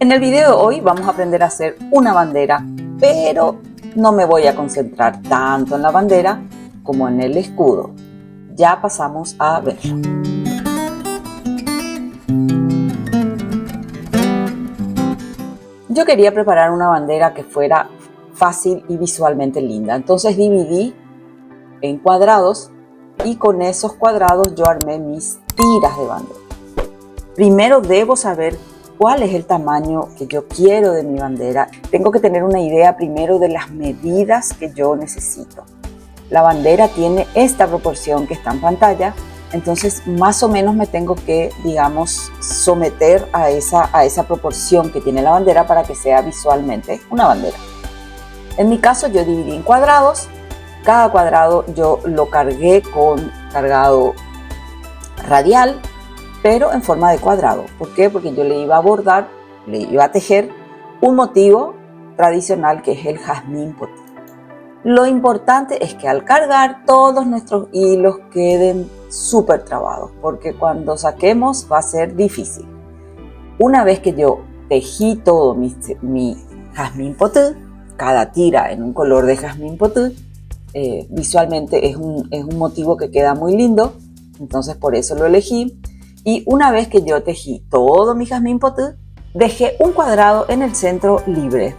En el video de hoy vamos a aprender a hacer una bandera, pero no me voy a concentrar tanto en la bandera como en el escudo. Ya pasamos a verlo. Yo quería preparar una bandera que fuera fácil y visualmente linda, entonces dividí en cuadrados y con esos cuadrados yo armé mis tiras de bandera. Primero debo saber cuál es el tamaño que yo quiero de mi bandera. Tengo que tener una idea primero de las medidas que yo necesito. La bandera tiene esta proporción que está en pantalla, entonces más o menos me tengo que, someter a esa proporción que tiene la bandera para que sea visualmente una bandera. En mi caso yo dividí en cuadrados. Cada cuadrado yo lo cargué con cargado radial, pero en forma de cuadrado. ¿Por qué? Porque yo le iba a bordar, le iba a tejer un motivo tradicional que es el jazmín potí. Lo importante es que al cargar todos nuestros hilos queden súper trabados, porque cuando saquemos va a ser difícil. Una vez que yo tejí todo mi jazmín potí, cada tira en un color de jazmín potí, visualmente es un motivo que queda muy lindo, entonces por eso lo elegí. Y una vez que yo tejí todo mi jazmín potí, dejé un cuadrado en el centro libre,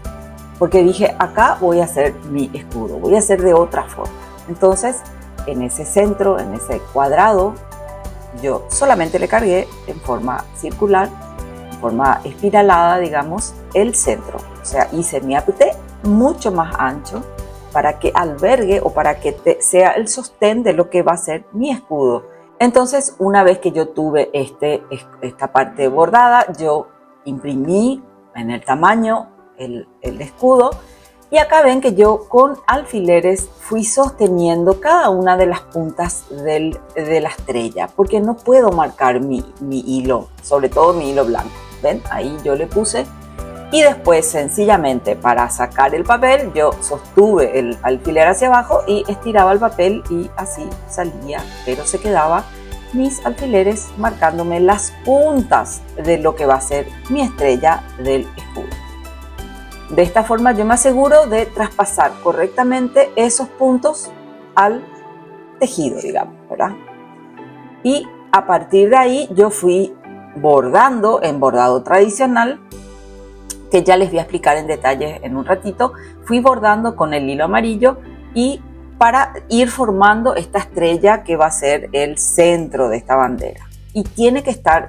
porque dije, acá voy a hacer mi escudo, voy a hacer de otra forma. Entonces, en ese centro, en ese cuadrado, yo solamente le cargué en forma circular, en forma espiralada, el centro. O sea, hice mi apreté mucho más ancho para que albergue o para que sea el sostén de lo que va a ser mi escudo. Entonces, una vez que yo tuve esta parte bordada, yo imprimí en el tamaño el escudo. Y acá ven que yo con alfileres fui sosteniendo cada una de las puntas de la estrella, porque no puedo marcar mi hilo, sobre todo mi hilo blanco. ¿Ven? Ahí yo le puse. Y después, sencillamente, para sacar el papel, yo sostuve el alfiler hacia abajo y estiraba el papel y así salía, pero se quedaba mis alfileres marcándome las puntas de lo que va a ser mi estrella del escudo. De esta forma yo me aseguro de traspasar correctamente esos puntos al tejido, ¿verdad? Y a partir de ahí yo fui bordando en bordado tradicional, que ya les voy a explicar en detalle en un ratito. Fui bordando con el hilo amarillo y para ir formando esta estrella que va a ser el centro de esta bandera. Y tiene que estar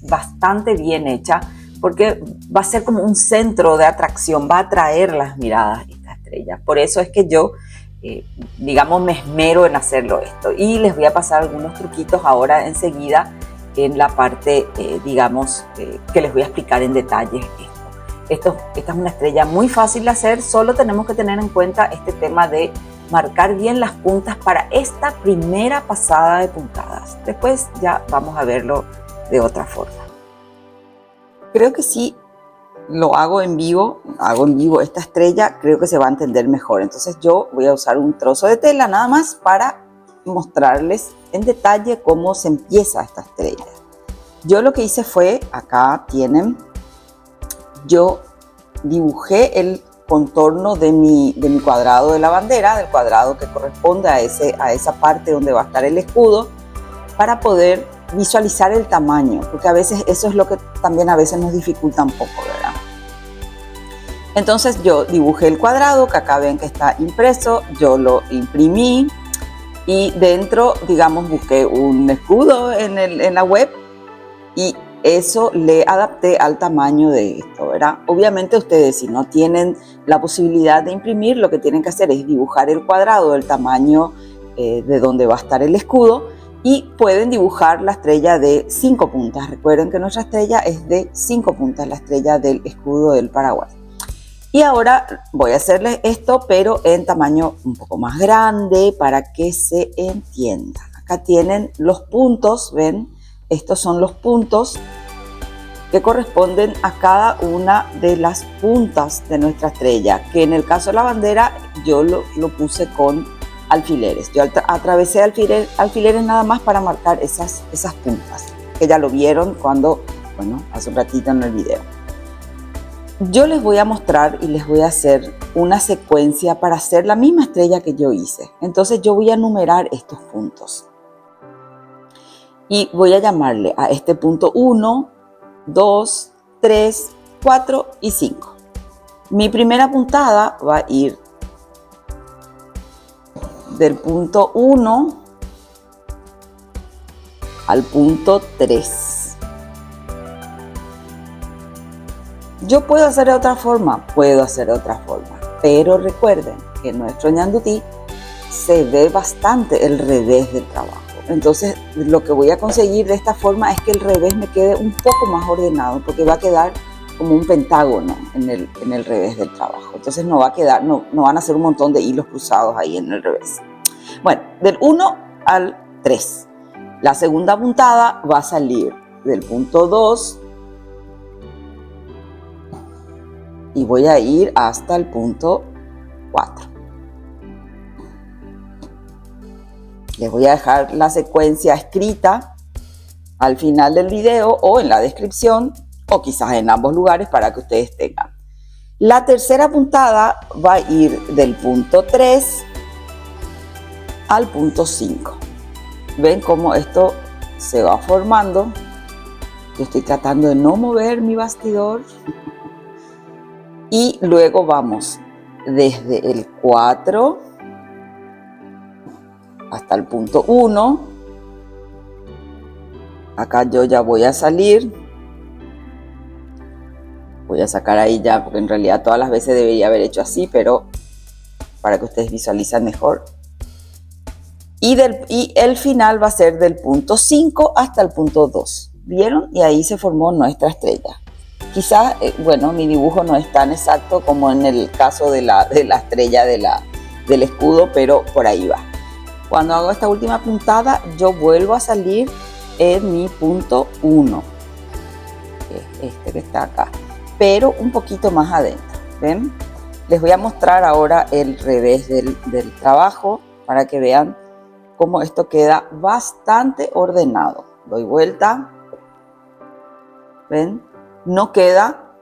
bastante bien hecha porque va a ser como un centro de atracción, va a atraer las miradas esta estrella. Por eso es que yo, me esmero en hacerlo esto. Y les voy a pasar algunos truquitos ahora enseguida en la parte, que les voy a explicar en detalle esta es una estrella muy fácil de hacer, solo tenemos que tener en cuenta este tema de marcar bien las puntas para esta primera pasada de puntadas. Después ya vamos a verlo de otra forma. Creo que si lo hago en vivo esta estrella, creo que se va a entender mejor. Entonces yo voy a usar un trozo de tela nada más para mostrarles en detalle cómo se empieza esta estrella. Yo lo que hice fue, acá tienen, yo dibujé el contorno de mi cuadrado de la bandera, del cuadrado que corresponde a esa parte donde va a estar el escudo, para poder visualizar el tamaño, porque a veces eso es lo que también a veces nos dificulta un poco, ¿verdad? Entonces yo dibujé el cuadrado, que acá ven que está impreso, yo lo imprimí y dentro, busqué un escudo en la web y eso le adapté al tamaño de esto, ¿verdad? Obviamente ustedes, si no tienen la posibilidad de imprimir, lo que tienen que hacer es dibujar el cuadrado del tamaño de donde va a estar el escudo y pueden dibujar la estrella de 5 puntas. Recuerden que nuestra estrella es de 5 puntas, la estrella del escudo del Paraguay. Y ahora voy a hacerles esto, pero en tamaño un poco más grande para que se entienda. Acá tienen los puntos, ¿ven? Estos son los puntos que corresponden a cada una de las puntas de nuestra estrella, que en el caso de la bandera yo lo puse con alfileres. Yo atravesé alfileres nada más para marcar esas puntas, que ya lo vieron hace un ratito en el video. Yo les voy a mostrar y les voy a hacer una secuencia para hacer la misma estrella que yo hice. Entonces yo voy a numerar estos puntos. Y voy a llamarle a este punto 1, 2, 3, 4 y 5. Mi primera puntada va a ir del punto 1 al punto 3. Yo puedo hacer de otra forma, pero recuerden que en nuestro ñandutí se ve bastante el revés del trabajo. Entonces lo que voy a conseguir de esta forma es que el revés me quede un poco más ordenado, porque va a quedar como un pentágono en el revés del trabajo. Entonces no va a quedar, no van a ser un montón de hilos cruzados ahí en el revés. Bueno, del 1 al 3. La segunda puntada va a salir del punto 2 y voy a ir hasta el punto 4. Les voy a dejar la secuencia escrita al final del video o en la descripción o quizás en ambos lugares para que ustedes tengan. La tercera puntada va a ir del punto 3 al punto 5. ¿Ven cómo esto se va formando? Yo estoy tratando de no mover mi bastidor. Y luego vamos desde el 4 hasta el punto 1. Acá yo ya voy a salir. Voy a sacar ahí ya, porque en realidad todas las veces debería haber hecho así, pero para que ustedes visualicen mejor. Y el final va a ser del punto 5 hasta el punto 2. ¿Vieron? Y ahí se formó nuestra estrella. Quizás, bueno, mi dibujo no es tan exacto como en el caso de la estrella del escudo, pero por ahí va. Cuando hago esta última puntada, yo vuelvo a salir en mi punto 1. Este que está acá. Pero un poquito más adentro. ¿Ven? Les voy a mostrar ahora el revés del trabajo para que vean cómo esto queda bastante ordenado. Doy vuelta. ¿Ven? No queda,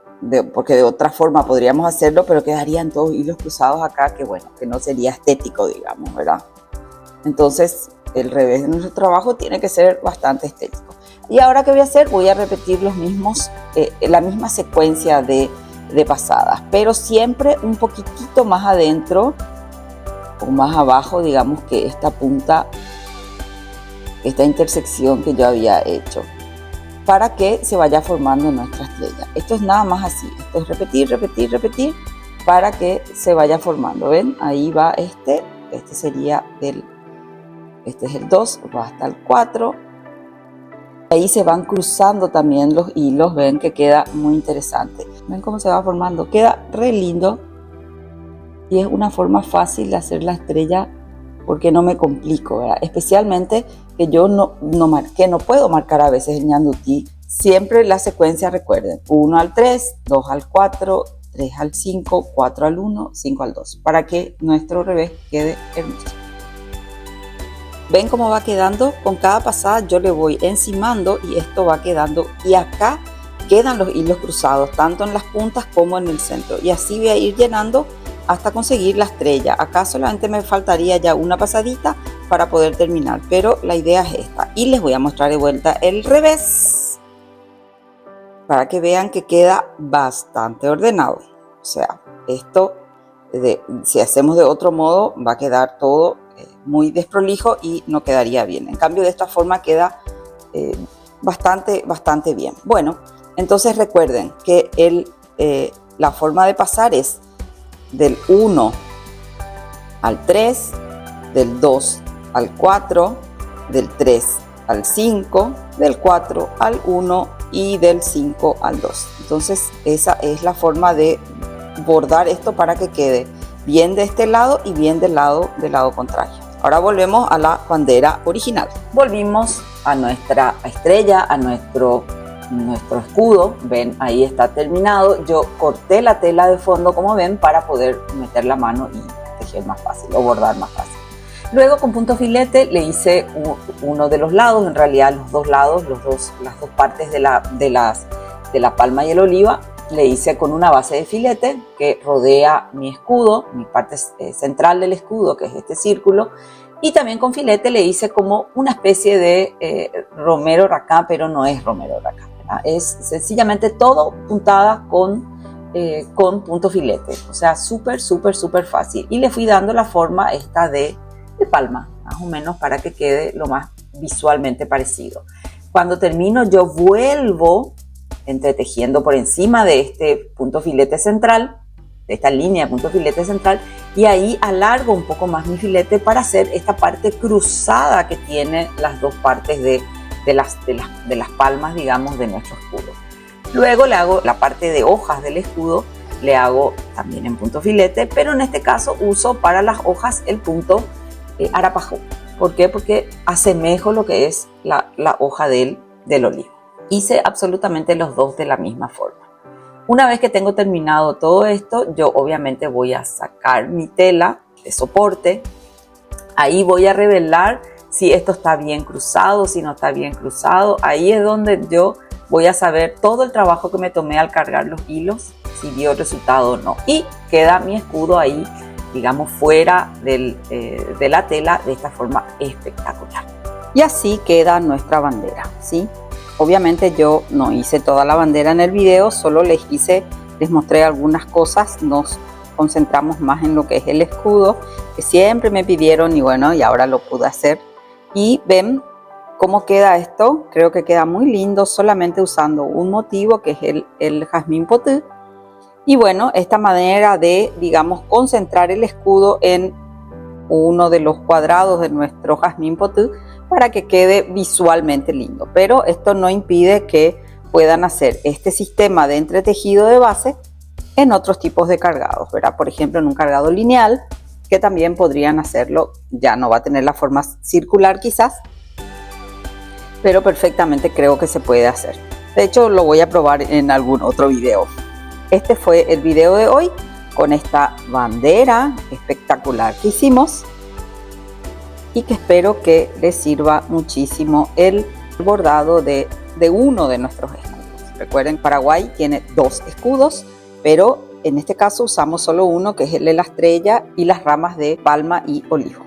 porque de otra forma podríamos hacerlo, pero quedarían todos hilos cruzados acá, que bueno, que no sería estético, digamos, ¿verdad? Entonces, el revés de nuestro trabajo tiene que ser bastante estético. Y ahora, ¿qué voy a hacer? Voy a repetir la misma secuencia de pasadas, pero siempre un poquitito más adentro o más abajo, digamos, que esta punta, esta intersección que yo había hecho, para que se vaya formando nuestra estrella. Esto es nada más así, esto es repetir, repetir, repetir, para que se vaya formando. ¿Ven? Ahí va este sería este es el 2, va hasta el 4. Ahí se van cruzando también los hilos, ven que queda muy interesante. ¿Ven cómo se va formando? Queda re lindo y es una forma fácil de hacer la estrella porque no me complico, ¿verdad? Especialmente que yo no puedo marcar a veces el ñandutí. Siempre la secuencia, recuerden, 1 al 3, 2 al 4, 3 al 5, 4 al 1, 5 al 2, para que nuestro revés quede hermoso. ¿Ven cómo va quedando? Con cada pasada yo le voy encimando y esto va quedando. Y acá quedan los hilos cruzados, tanto en las puntas como en el centro. Y así voy a ir llenando hasta conseguir la estrella. Acá solamente me faltaría ya una pasadita para poder terminar, pero la idea es esta. Y les voy a mostrar de vuelta el revés para que vean que queda bastante ordenado. O sea, esto, si hacemos de otro modo, va a quedar todo muy desprolijo y no quedaría bien. En cambio, de esta forma queda bastante bien. Bueno, entonces recuerden que la forma de pasar es del 1 al 3, del 2 al 4, del 3 al 5, del 4 al 1 y del 5 al 2. Entonces esa es la forma de bordar esto para que quede bien de este lado y bien del lado contrario. Ahora volvemos a la bandera original. Volvimos a nuestra estrella, a nuestro escudo. Ven, ahí está terminado. Yo corté la tela de fondo, como ven, para poder meter la mano y tejer más fácil o bordar más fácil. Luego con punto filete le hice uno de los lados, en realidad los dos lados, las dos partes de la palma y el oliva le hice con una base de filete que rodea mi escudo, mi parte central del escudo, que es este círculo, y también con filete le hice como una especie de romero racá, pero no es romero racá, ¿verdad? Es sencillamente todo puntada con punto filete, o sea, súper fácil. Y le fui dando la forma esta de palma, más o menos, para que quede lo más visualmente parecido. Cuando termino, yo vuelvo entretejiendo por encima de este punto filete central, de esta línea de punto filete central, y ahí alargo un poco más mi filete para hacer esta parte cruzada que tiene las dos partes de las palmas, digamos, de nuestro escudo. Luego le hago la parte de hojas del escudo, le hago también en punto filete, pero en este caso uso para las hojas el punto Arapaho. ¿Por qué? Porque asemejo lo que es la hoja del olivo. Hice absolutamente los dos de la misma forma. Una vez que tengo terminado todo esto, yo obviamente voy a sacar mi tela de soporte. Ahí voy a revelar si esto está bien cruzado, si no está bien cruzado. Ahí es donde yo voy a saber todo el trabajo que me tomé al cargar los hilos, si dio resultado o no. Y queda mi escudo ahí, digamos, fuera de la tela de esta forma espectacular. Y así queda nuestra bandera, ¿sí? Obviamente yo no hice toda la bandera en el video, solo les mostré algunas cosas. Nos concentramos más en lo que es el escudo, que siempre me pidieron, y bueno, y ahora lo pude hacer. Y ven cómo queda esto. Creo que queda muy lindo solamente usando un motivo, que es el jazmín potú. Y bueno, esta manera de, digamos, concentrar el escudo en uno de los cuadrados de nuestro jazmín potú para que quede visualmente lindo. Pero esto no impide que puedan hacer este sistema de entretejido de base en otros tipos de cargados, ¿verdad? Por ejemplo, en un cargado lineal, que también podrían hacerlo. Ya no va a tener la forma circular quizás, pero perfectamente creo que se puede hacer. De hecho, lo voy a probar en algún otro video. Este fue el video de hoy con esta bandera espectacular que hicimos y que espero que les sirva muchísimo el bordado de uno de nuestros escudos. Recuerden, Paraguay tiene dos escudos, pero en este caso usamos solo uno, que es el de la estrella y las ramas de palma y olivo.